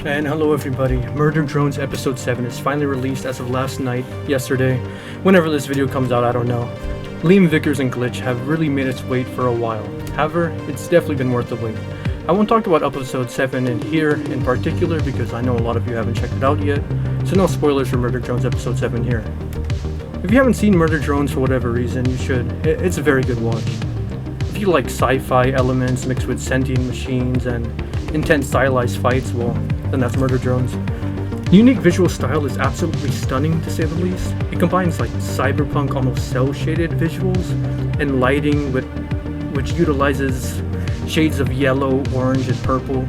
And hello everybody, Murder Drones episode 7 is finally released as of last night, yesterday. Whenever this video comes out, I don't know. Liam Vickers and Glitch have really made its wait for a while. However, it's definitely been worth the wait. I won't talk about episode 7 in here in particular because I know a lot of you haven't checked it out yet, so no spoilers for Murder Drones episode 7 here. If you haven't seen Murder Drones for whatever reason, you should. It's a very good watch. If you like sci-fi elements mixed with sentient machines and intense stylized fights, well, then that's Murder Drones. The unique visual style is absolutely stunning, to say the least. It combines like cyberpunk, almost cel-shaded visuals and lighting which utilizes shades of yellow, orange, and purple.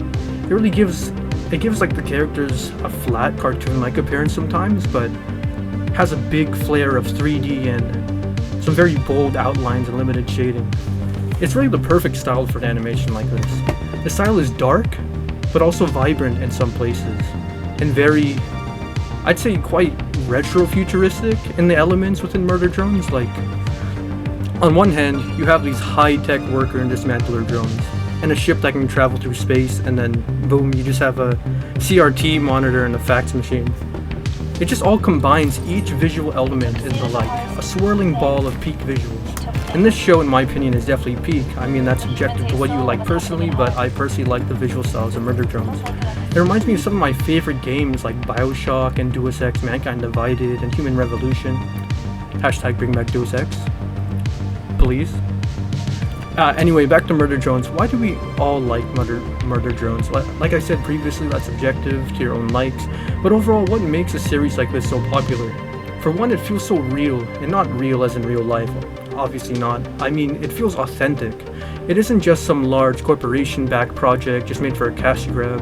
It gives like the characters a flat cartoon-like appearance sometimes, but has a big flair of 3D and some very bold outlines and limited shading. It's really the perfect style for an animation like this. The style is dark, but also vibrant in some places, and very, I'd say, quite retro-futuristic in the elements within Murder Drones. Like, on one hand, you have these high-tech worker and dismantler drones, and a ship that can travel through space, and then boom, you just have a CRT monitor and a fax machine. It just all combines each visual element into like a swirling ball of peak visuals. And this show, in my opinion, is definitely peak. I mean, that's subjective to what you like personally, but I personally like the visual styles of Murder Drones. It reminds me of some of my favorite games like Bioshock and Deus Ex, Mankind Divided, and Human Revolution. Hashtag bring back Deus Ex. Please. Anyway, back to Murder Drones. Why do we all like Murder Drones? Like I said previously, that's subjective to your own likes. But overall, what makes a series like this so popular? For one, it feels so real, and not real as in real life. Obviously not. I mean, it feels authentic. It isn't just some large corporation-backed project just made for a cash grab.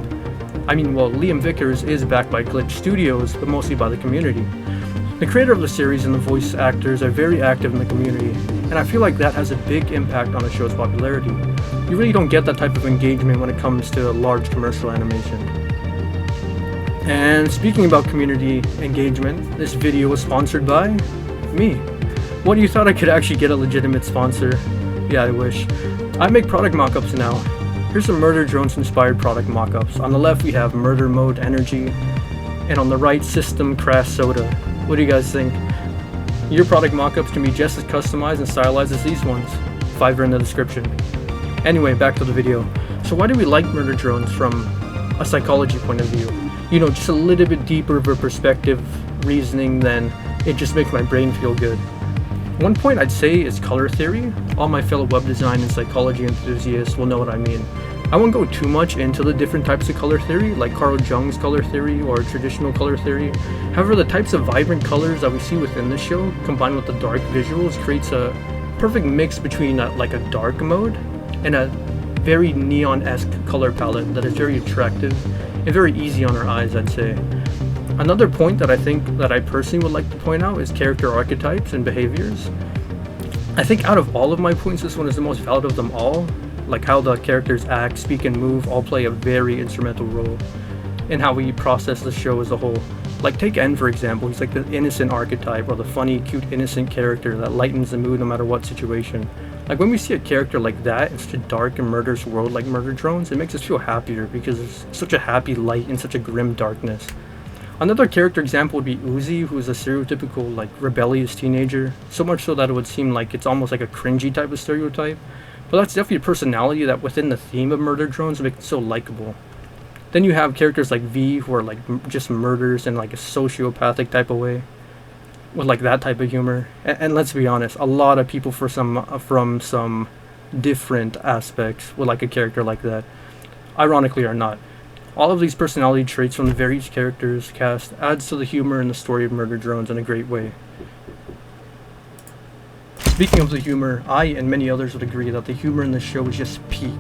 I mean, well, Liam Vickers is backed by Glitch Studios, but mostly by the community. The creator of the series and the voice actors are very active in the community, and I feel like that has a big impact on the show's popularity. You really don't get that type of engagement when it comes to large commercial animation. And speaking about community engagement, this video was sponsored by me. What, you thought I could actually get a legitimate sponsor? Yeah, I wish. I make product mockups now. Here's some Murder Drones inspired product mockups. On the left we have Murder Mode Energy, and on the right System Crash Soda. What do you guys think? Your product mockups can be just as customized and stylized as these ones. Fiverr in the description. Anyway, back to the video. So why do we like Murder Drones from a psychology point of view? You know, just a little bit deeper of a perspective reasoning than it just makes my brain feel good. One point I'd say is color theory. All my fellow web design and psychology enthusiasts will know what I mean. I won't go too much into the different types of color theory, like Carl Jung's color theory or traditional color theory. However, the types of vibrant colors that we see within this show, combined with the dark visuals, creates a perfect mix between like a dark mode and a very neon-esque color palette that is very attractive and very easy on our eyes, I'd say. Another point that I personally would like to point out is character archetypes and behaviors. I think out of all of my points, this one is the most valid of them all. Like how the characters act, speak, and move all play a very instrumental role in how we process the show as a whole. Like take N for example, he's like the innocent archetype, or the funny, cute, innocent character that lightens the mood no matter what situation. Like when we see a character like that in such a dark and murderous world like Murder Drones, it makes us feel happier because there's such a happy light in such a grim darkness. Another character example would be Uzi, who is a stereotypical like rebellious teenager, so much so that it would seem like it's almost like a cringy type of stereotype. But that's definitely a personality that within the theme of Murder Drones makes it so likable. Then you have characters like V, who are like just murders in like a sociopathic type of way, with like that type of humor. And let's be honest, a lot of people from some different aspects would like a character like that. Ironically or not. All of these personality traits from the various characters cast adds to the humor and the story of Murder Drones in a great way. Speaking of the humor, I and many others would agree that the humor in this show is just peak.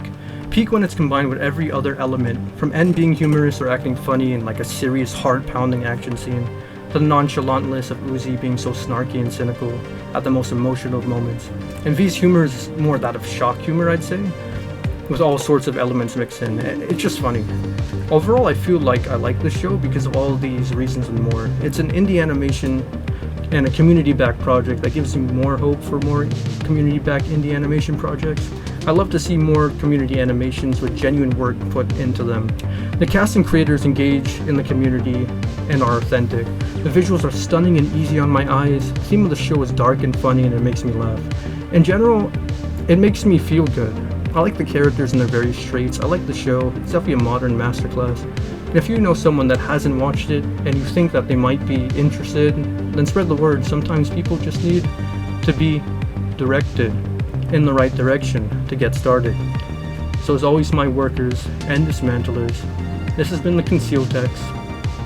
Peak when it's combined with every other element, from N being humorous or acting funny in like a serious heart-pounding action scene, to the nonchalantness of Uzi being so snarky and cynical at the most emotional of moments. And V's humor is more that of shock humor, I'd say, with all sorts of elements mixed in. It's just funny. Overall, I feel like I like this show because of all these reasons and more. It's an indie animation and a community-backed project that gives me more hope for more community-backed indie animation projects. I love to see more community animations with genuine work put into them. The cast and creators engage in the community and are authentic. The visuals are stunning and easy on my eyes. The theme of the show is dark and funny, and it makes me laugh. In general, it makes me feel good. I like the characters and their various traits. I like the show. It's definitely a modern masterclass. And if you know someone that hasn't watched it and you think that they might be interested, then spread the word. Sometimes people just need to be directed in the right direction to get started. So as always, my workers and dismantlers, this has been the Concealtex,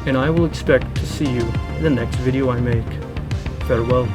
and I will expect to see you in the next video I make. Farewell.